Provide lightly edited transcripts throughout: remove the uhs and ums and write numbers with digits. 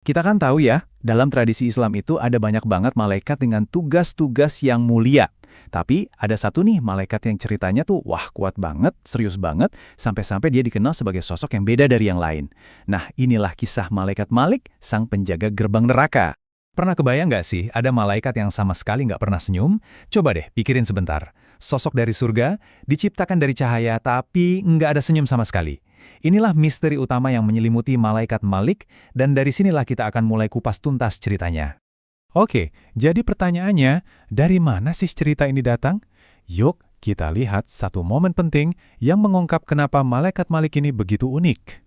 Kita kan tahu ya, dalam tradisi Islam itu ada banyak banget malaikat dengan tugas-tugas yang mulia. Tapi ada satu nih malaikat yang ceritanya tuh wah kuat banget, serius banget, sampai-sampai dia dikenal sebagai sosok yang beda dari yang lain. Nah inilah kisah malaikat Malik, sang penjaga gerbang neraka. Pernah kebayang nggak sih ada malaikat yang sama sekali nggak pernah senyum? Coba deh pikirin sebentar. Sosok dari surga, diciptakan dari cahaya tapi nggak ada senyum sama sekali. Inilah misteri utama yang menyelimuti malaikat Malik, dan dari sinilah kita akan mulai kupas tuntas ceritanya. Oke, jadi pertanyaannya, dari mana sih cerita ini datang? Yuk, kita lihat satu momen penting yang mengungkap kenapa malaikat Malik ini begitu unik.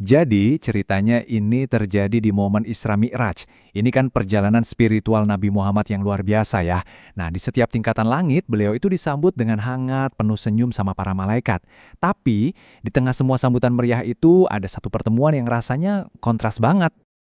Jadi, ceritanya ini terjadi di momen Isra Mi'raj. Ini kan perjalanan spiritual Nabi Muhammad yang luar biasa ya. Nah, di setiap tingkatan langit, beliau itu disambut dengan hangat, penuh senyum sama para malaikat. Tapi, di tengah semua sambutan meriah itu, ada satu pertemuan yang rasanya kontras banget.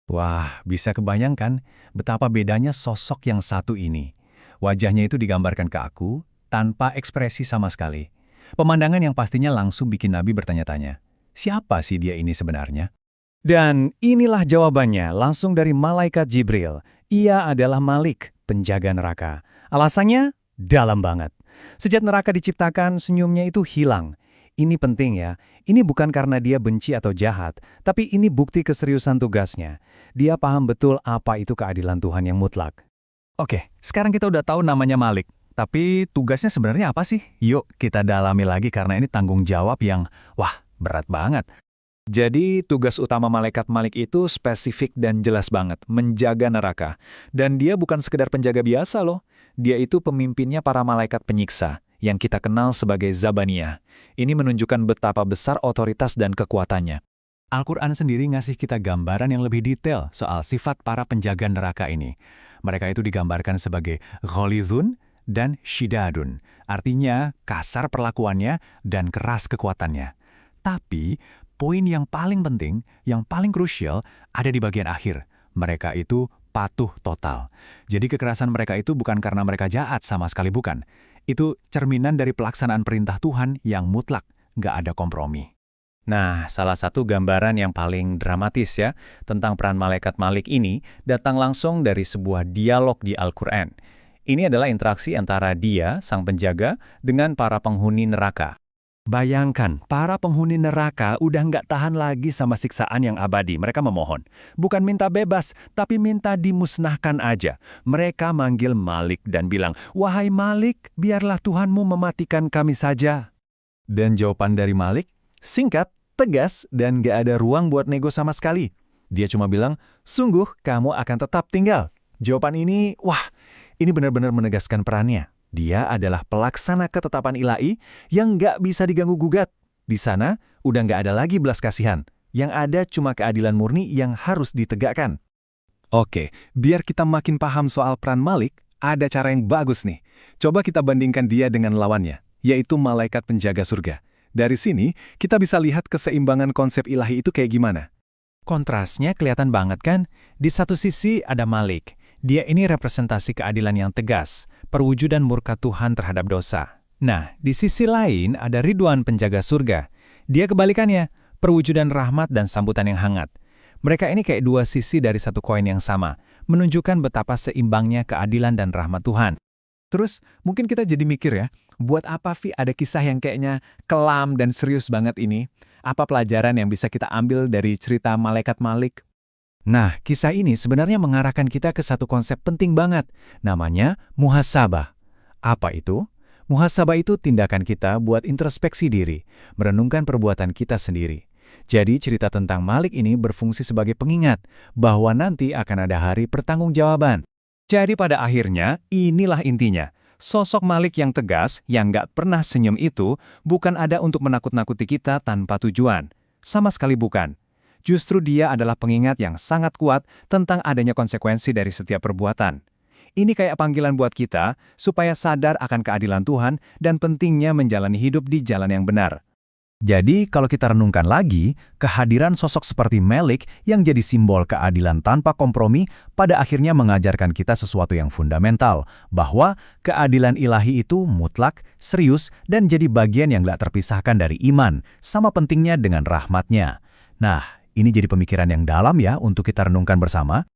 Wah, bisa kebayangkan betapa bedanya sosok yang satu ini. Wajahnya itu digambarkan ke aku, tanpa ekspresi sama sekali. Pemandangan yang pastinya langsung bikin Nabi bertanya-tanya. Siapa sih dia ini sebenarnya? Dan inilah jawabannya langsung dari malaikat Jibril. Ia adalah Malik, penjaga neraka. Alasannya dalam banget. Sejak neraka diciptakan, senyumnya itu hilang. Ini penting ya, ini bukan karena dia benci atau jahat, tapi ini bukti keseriusan tugasnya. Dia paham betul apa itu keadilan Tuhan yang mutlak. Oke, sekarang kita udah tahu namanya Malik. Tapi tugasnya sebenarnya apa sih? Yuk kita dalami lagi karena ini tanggung jawab yang, wah, berat banget. Jadi tugas utama malaikat Malik itu spesifik dan jelas banget, menjaga neraka. Dan dia bukan sekedar penjaga biasa loh, dia itu pemimpinnya para malaikat penyiksa, yang kita kenal sebagai Zabaniyah. Ini menunjukkan betapa besar otoritas dan kekuatannya. Al-Quran sendiri ngasih kita gambaran yang lebih detail soal sifat para penjaga neraka ini. Mereka itu digambarkan sebagai ghalidhun dan shidadun, artinya kasar perlakuannya dan keras kekuatannya. Tapi, poin yang paling penting, yang paling krusial, ada di bagian akhir. Mereka itu patuh total. Jadi kekerasan mereka itu bukan karena mereka jahat, sama sekali bukan. Itu cerminan dari pelaksanaan perintah Tuhan yang mutlak, nggak ada kompromi. Nah, salah satu gambaran yang paling dramatis ya, tentang peran malaikat Malik ini, datang langsung dari sebuah dialog di Al-Quran. Ini adalah interaksi antara dia, sang penjaga, dengan para penghuni neraka. Bayangkan, para penghuni neraka udah nggak tahan lagi sama siksaan yang abadi. Mereka memohon. Bukan minta bebas, tapi minta dimusnahkan aja. Mereka manggil Malik dan bilang, "Wahai Malik, biarlah Tuhanmu mematikan kami saja." Dan jawaban dari Malik, singkat, tegas, dan nggak ada ruang buat nego sama sekali. Dia cuma bilang, "Sungguh, kamu akan tetap tinggal." Jawaban ini, wah, ini benar-benar menegaskan perannya. Dia adalah pelaksana ketetapan ilahi yang nggak bisa diganggu-gugat. Di sana, udah nggak ada lagi belas kasihan. Yang ada cuma keadilan murni yang harus ditegakkan. Oke, biar kita makin paham soal peran Malik, ada cara yang bagus nih. Coba kita bandingkan dia dengan lawannya, yaitu malaikat penjaga surga. Dari sini, kita bisa lihat keseimbangan konsep ilahi itu kayak gimana. Kontrasnya kelihatan banget kan? Di satu sisi ada Malik. Dia ini representasi keadilan yang tegas, perwujudan murka Tuhan terhadap dosa. Nah, di sisi lain ada Ridwan penjaga surga. Dia kebalikannya, perwujudan rahmat dan sambutan yang hangat. Mereka ini kayak dua sisi dari satu koin yang sama, menunjukkan betapa seimbangnya keadilan dan rahmat Tuhan. Terus, mungkin kita jadi mikir ya, buat apa ada kisah yang kayaknya kelam dan serius banget ini? Apa pelajaran yang bisa kita ambil dari cerita malaikat Malik? Nah, kisah ini sebenarnya mengarahkan kita ke satu konsep penting banget, namanya muhasabah. Apa itu? Muhasabah itu tindakan kita buat introspeksi diri, merenungkan perbuatan kita sendiri. Jadi cerita tentang Malik ini berfungsi sebagai pengingat bahwa nanti akan ada hari pertanggungjawaban. Jadi pada akhirnya, inilah intinya. Sosok Malik yang tegas, yang nggak pernah senyum itu, bukan ada untuk menakut-nakuti kita tanpa tujuan. Sama sekali bukan. Justru dia adalah pengingat yang sangat kuat tentang adanya konsekuensi dari setiap perbuatan. Ini kayak panggilan buat kita supaya sadar akan keadilan Tuhan dan pentingnya menjalani hidup di jalan yang benar. Jadi, kalau kita renungkan lagi, kehadiran sosok seperti Malik yang jadi simbol keadilan tanpa kompromi pada akhirnya mengajarkan kita sesuatu yang fundamental, bahwa keadilan ilahi itu mutlak, serius, dan jadi bagian yang gak terpisahkan dari iman, sama pentingnya dengan rahmatnya. Nah, Ini jadi pemikiran yang dalam ya untuk kita renungkan bersama.